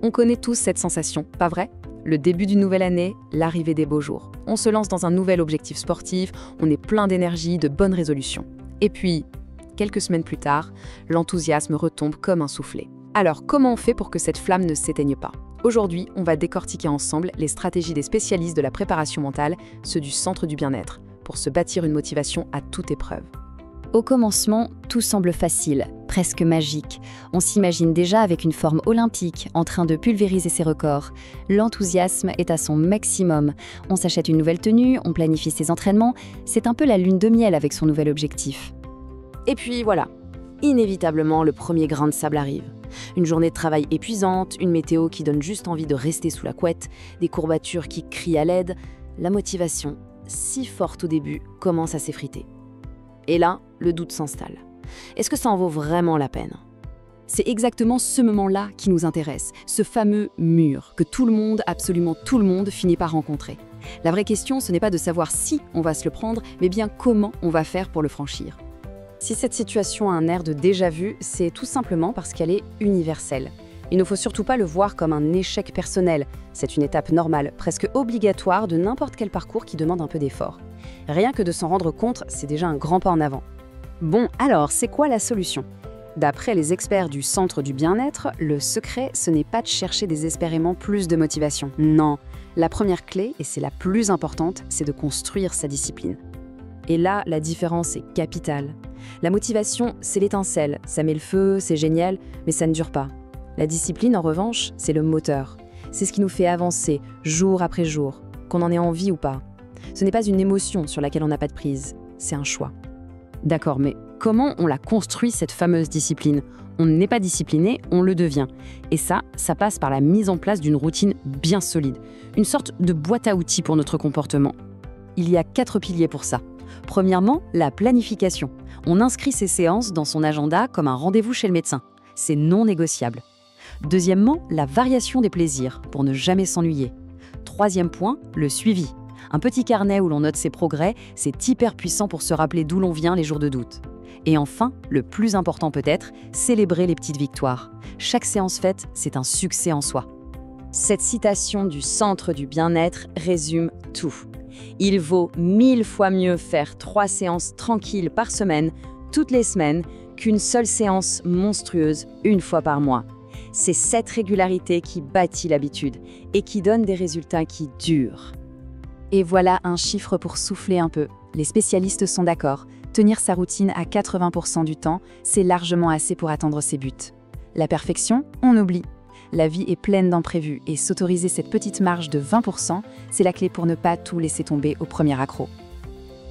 On connaît tous cette sensation, pas vrai? Le début d'une nouvelle année, l'arrivée des beaux jours. On se lance dans un nouvel objectif sportif, on est plein d'énergie, de bonnes résolutions. Et puis, quelques semaines plus tard, l'enthousiasme retombe comme un soufflet. Alors, comment on fait pour que cette flamme ne s'éteigne pas? Aujourd'hui, on va décortiquer ensemble les stratégies des spécialistes de la préparation mentale, ceux du centre du bien-être, pour se bâtir une motivation à toute épreuve. Au commencement, tout semble facile, presque magique. On s'imagine déjà avec une forme olympique, en train de pulvériser ses records. L'enthousiasme est à son maximum. On s'achète une nouvelle tenue, on planifie ses entraînements. C'est un peu la lune de miel avec son nouvel objectif. Et puis voilà, inévitablement, le premier grain de sable arrive. Une journée de travail épuisante, une météo qui donne juste envie de rester sous la couette, des courbatures qui crient à l'aide. La motivation, si forte au début, commence à s'effriter. Et là, le doute s'installe. Est-ce que ça en vaut vraiment la peine? C'est exactement ce moment-là qui nous intéresse, ce fameux mur que tout le monde, absolument tout le monde, finit par rencontrer. La vraie question, ce n'est pas de savoir si on va se le prendre, mais bien comment on va faire pour le franchir. Si cette situation a un air de déjà-vu, c'est tout simplement parce qu'elle est universelle. Il ne faut surtout pas le voir comme un échec personnel. C'est une étape normale, presque obligatoire de n'importe quel parcours qui demande un peu d'effort. Rien que de s'en rendre compte, c'est déjà un grand pas en avant. Bon, alors, c'est quoi la solution? D'après les experts du centre du bien-être, le secret, ce n'est pas de chercher désespérément plus de motivation. Non, la première clé, et c'est la plus importante, c'est de construire sa discipline. Et là, la différence est capitale. La motivation, c'est l'étincelle, ça met le feu, c'est génial, mais ça ne dure pas. La discipline, en revanche, c'est le moteur. C'est ce qui nous fait avancer, jour après jour, qu'on en ait envie ou pas. Ce n'est pas une émotion sur laquelle on n'a pas de prise, c'est un choix. D'accord, mais comment on la construit, cette fameuse discipline? On n'est pas discipliné, on le devient. Et ça passe par la mise en place d'une routine bien solide, une sorte de boîte à outils pour notre comportement. Il y a 4 piliers pour ça. Premièrement, la planification. On inscrit ses séances dans son agenda comme un rendez-vous chez le médecin. C'est non négociable. Deuxièmement, la variation des plaisirs, pour ne jamais s'ennuyer. Troisième point, le suivi. Un petit carnet où l'on note ses progrès, c'est hyper puissant pour se rappeler d'où l'on vient les jours de doute. Et enfin, le plus important peut-être, célébrer les petites victoires. Chaque séance faite, c'est un succès en soi. Cette citation du centre du bien-être résume tout. Il vaut 1000 fois mieux faire 3 séances tranquilles par semaine, toutes les semaines, qu'une seule séance monstrueuse une fois par mois. C'est cette régularité qui bâtit l'habitude et qui donne des résultats qui durent. Et voilà un chiffre pour souffler un peu. Les spécialistes sont d'accord. Tenir sa routine à 80% du temps, c'est largement assez pour atteindre ses buts. La perfection, on oublie. La vie est pleine d'imprévus et s'autoriser cette petite marge de 20%, c'est la clé pour ne pas tout laisser tomber au premier accroc.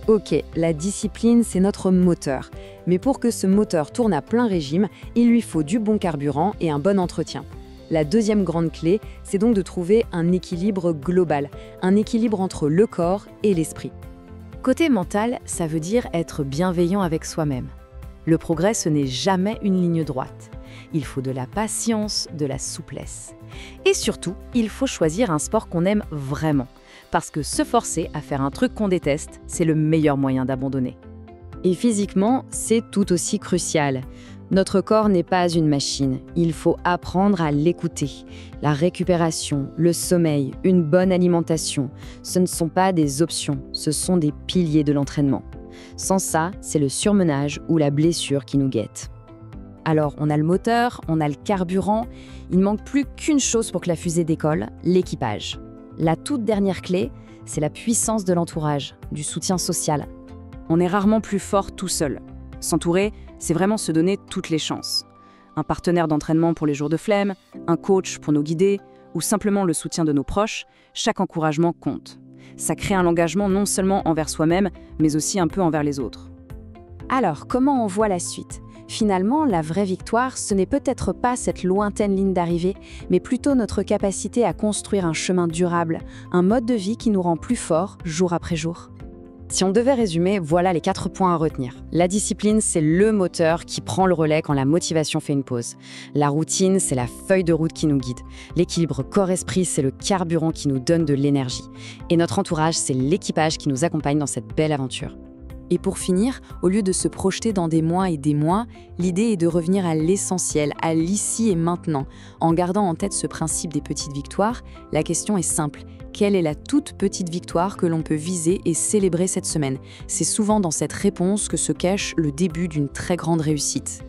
Ok, la discipline, c'est notre moteur. Mais pour que ce moteur tourne à plein régime, il lui faut du bon carburant et un bon entretien. La deuxième grande clé, c'est donc de trouver un équilibre global, un équilibre entre le corps et l'esprit. Côté mental, ça veut dire être bienveillant avec soi-même. Le progrès, ce n'est jamais une ligne droite. Il faut de la patience, de la souplesse. Et surtout, il faut choisir un sport qu'on aime vraiment. Parce que se forcer à faire un truc qu'on déteste, c'est le meilleur moyen d'abandonner. Et physiquement, c'est tout aussi crucial. Notre corps n'est pas une machine, il faut apprendre à l'écouter. La récupération, le sommeil, une bonne alimentation, ce ne sont pas des options, ce sont des piliers de l'entraînement. Sans ça, c'est le surmenage ou la blessure qui nous guette. Alors, on a le moteur, on a le carburant, il ne manque plus qu'une chose pour que la fusée décolle, l'équipage. La toute dernière clé, c'est la puissance de l'entourage, du soutien social. On est rarement plus fort tout seul. S'entourer, c'est vraiment se donner toutes les chances. Un partenaire d'entraînement pour les jours de flemme, un coach pour nous guider, ou simplement le soutien de nos proches, chaque encouragement compte. Ça crée un engagement non seulement envers soi-même, mais aussi un peu envers les autres. Alors, comment on voit la suite? Finalement, la vraie victoire, ce n'est peut-être pas cette lointaine ligne d'arrivée, mais plutôt notre capacité à construire un chemin durable, un mode de vie qui nous rend plus forts jour après jour. Si on devait résumer, voilà les 4 points à retenir. La discipline, c'est le moteur qui prend le relais quand la motivation fait une pause. La routine, c'est la feuille de route qui nous guide. L'équilibre corps-esprit, c'est le carburant qui nous donne de l'énergie. Et notre entourage, c'est l'équipage qui nous accompagne dans cette belle aventure. Et pour finir, au lieu de se projeter dans des mois et des mois, l'idée est de revenir à l'essentiel, à l'ici et maintenant. En gardant en tête ce principe des petites victoires, la question est simple. Quelle est la toute petite victoire que l'on peut viser et célébrer cette semaine? C'est souvent dans cette réponse que se cache le début d'une très grande réussite.